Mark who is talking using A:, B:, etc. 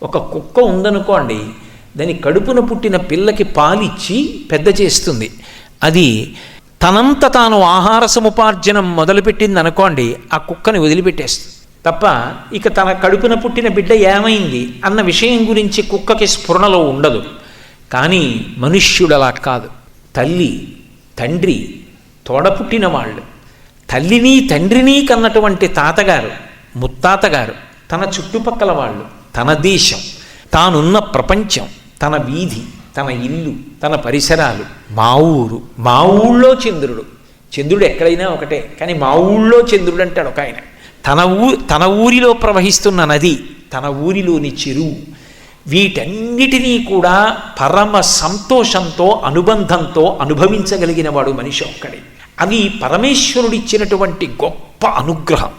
A: ఒక కుక్క ఉందనుకోండి, దాని కడుపున పుట్టిన పిల్లకి పాలిచ్చి పెద్ద చేస్తుంది. అది తనంత తాను ఆహార సముపార్జనం మొదలుపెట్టింది అనుకోండి, ఆ కుక్కని వదిలిపెట్టేస్తుంది తప్ప ఇక తన కడుపున పుట్టిన బిడ్డ ఏమైంది అన్న విషయం గురించి కుక్కకి స్ఫురణలో ఉండదు. కానీ మనుష్యుడు అలా కాదు. తల్లి, తండ్రి, తోడపుట్టిన వాళ్ళు, తల్లిని తండ్రిని కన్నటువంటి తాతగారు, ముత్తాతగారు, తన చుట్టుపక్కల వాళ్ళు, తన దేశం, తానున్న ప్రపంచం, తన వీధి, తన ఇల్లు, తన పరిసరాలు, మా ఊరు, మా ఊళ్ళో చంద్రుడు. చంద్రుడు ఎక్కడైనా ఒకటే, కానీ మా ఊళ్ళో చంద్రుడు అంటాడు ఒక ఆయన. తన ఊరిలో ప్రవహిస్తున్న నది, తన ఊరిలోని చెరువు, వీటన్నిటినీ కూడా పరమ సంతోషంతో అనుబంధంతో అనుభవించగలిగిన వాడు మనిషి ఒక్కడే. అవి పరమేశ్వరుడిచ్చినటువంటి గొప్ప అనుగ్రహం.